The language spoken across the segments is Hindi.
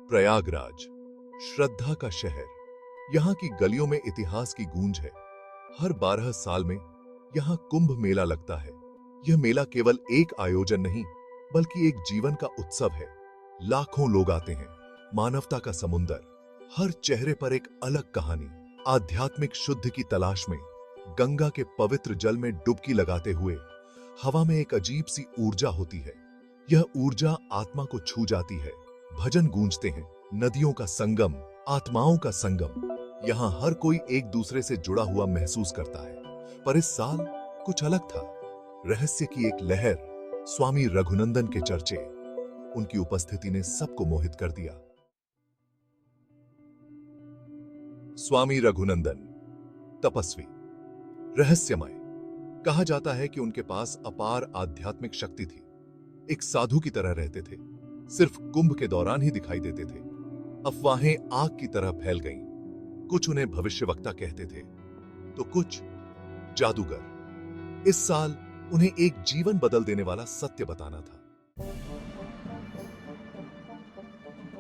प्रयागराज, श्रद्धा का शहर। यहाँ की गलियों में इतिहास की गूंज है। हर 12 साल में यहाँ कुंभ मेला लगता है। यह मेला केवल एक आयोजन नहीं, बल्कि एक जीवन का उत्सव है। लाखों लोग आते हैं, मानवता का समुंदर, हर चेहरे पर एक अलग कहानी। आध्यात्मिक शुद्ध की तलाश में गंगा के पवित्र जल में डुबकी लगाते हुए हवा में एक अजीब सी ऊर्जा होती है। यह ऊर्जा आत्मा को छू जाती है। भजन गूंजते हैं, नदियों का संगम, आत्माओं का संगम। यहाँ हर कोई एक दूसरे से जुड़ा हुआ महसूस करता है। पर इस साल कुछ अलग था। रहस्य की एक लहर, स्वामी रघुनंदन के चर्चे, उनकी उपस्थिति ने सबको मोहित कर दिया। स्वामी रघुनंदन तपस्वी, रहस्यमय। कहा जाता है कि उनके पास अपार आध्यात्मिक शक्ति थी। एक साधु की तरह रहते थे, सिर्फ कुंभ के दौरान ही दिखाई देते थे। अफवाहें आग की तरह फैल गईं। कुछ उन्हें भविष्यवक्ता कहते थे, तो कुछ जादूगर। इस साल उन्हें एक जीवन बदल देने वाला सत्य बताना था।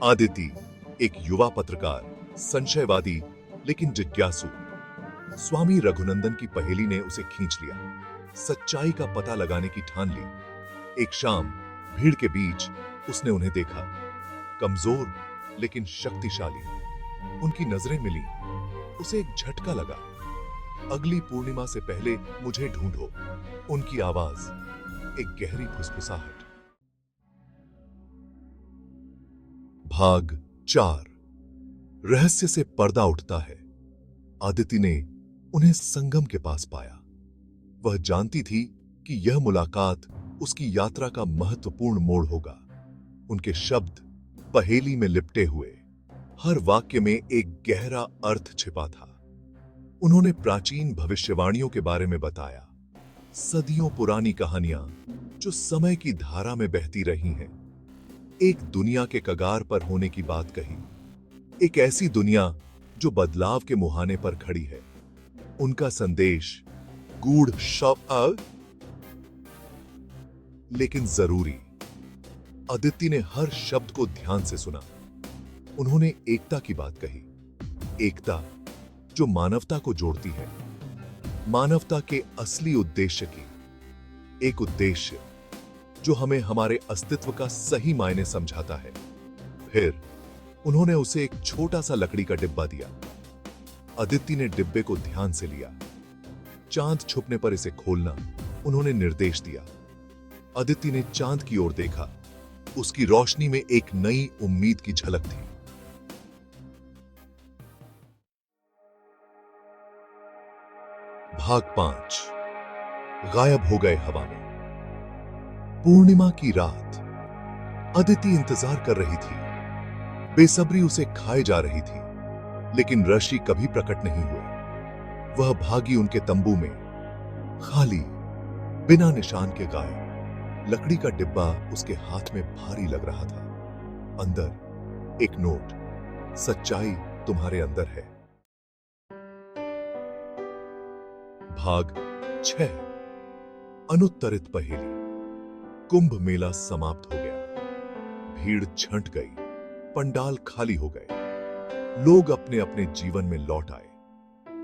आदिति, एक युवा पत्रकार, संशयवादी लेकिन जिज्ञासु। स्वामी रघुनंदन की पहेली ने उसे खींच लिया। सच्चाई का पता लगाने की ठान ली। एक शाम भीड़ के बीच उसने उन्हें देखा, कमजोर लेकिन शक्तिशाली। उनकी नजरें मिली, उसे एक झटका लगा। अगली पूर्णिमा से पहले मुझे ढूंढो। उनकी आवाज एक गहरी फुसफुसाहट। भाग 4। रहस्य से पर्दा उठता है। आदिति ने उन्हें संगम के पास पाया। वह जानती थी कि यह मुलाकात उसकी यात्रा का महत्वपूर्ण मोड़ होगा। उनके शब्द पहेली में लिपटे हुए, हर वाक्य में एक गहरा अर्थ छिपा था। उन्होंने प्राचीन भविष्यवाणियों के बारे में बताया, सदियों पुरानी कहानियां जो समय की धारा में बहती रही हैं। एक दुनिया के कगार पर होने की बात कही, एक ऐसी दुनिया जो बदलाव के मुहाने पर खड़ी है। उनका संदेश गूढ़ शब्द लेकिन जरूरी। अदिति ने हर शब्द को ध्यान से सुना। उन्होंने एकता की बात कही, एकता जो मानवता को जोड़ती है, मानवता के असली उद्देश्य की। एक उद्देश्य जो हमें हमारे अस्तित्व का सही मायने समझाता है। फिर उन्होंने उसे एक छोटा सा लकड़ी का डिब्बा दिया। अदिति ने डिब्बे को ध्यान से लिया। चांद छुपने पर इसे खोलना उन्होंने निर्देश दिया। अदिति ने चांद की ओर देखा। उसकी रोशनी में एक नई उम्मीद की झलक थी। भाग 5। गायब हो गए हवा में। पूर्णिमा की रात। अदिति इंतजार कर रही थी। बेसब्री उसे खाए जा रही थी, लेकिन ऋषि कभी प्रकट नहीं हुए। वह भागी उनके तंबू में, खाली, बिना निशान के गायब। लकड़ी का डिब्बा उसके हाथ में भारी लग रहा था। अंदर एक नोट, सच्चाई तुम्हारे अंदर है। भाग 6। अनुत्तरित पहेली। कुंभ मेला समाप्त हो गया। भीड़ छंट गई, पंडाल खाली हो गए। लोग अपने अपने जीवन में लौट आए,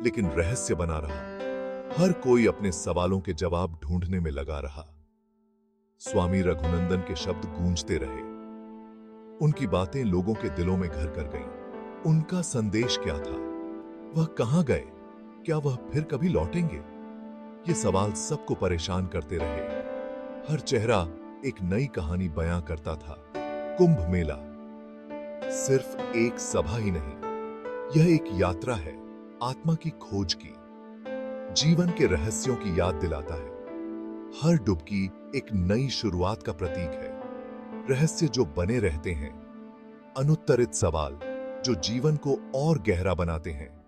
लेकिन रहस्य बना रहा। हर कोई अपने सवालों के जवाब ढूंढने में लगा रहा। स्वामी रघुनंदन के शब्द गूंजते रहे। उनकी बातें लोगों के दिलों में घर कर गईं। उनका संदेश क्या था? वह कहां गए? क्या वह फिर कभी लौटेंगे? ये सवाल सबको परेशान करते रहे। हर चेहरा एक नई कहानी बयां करता था। कुंभ मेला सिर्फ एक सभा ही नहीं, यह एक यात्रा है, आत्मा की खोज की, जीवन के रहस्यों की याद दिलाता है। हर डुबकी एक नई शुरुआत का प्रतीक है। रहस्य जो बने रहते हैं, अनुत्तरित सवाल जो जीवन को और गहरा बनाते हैं।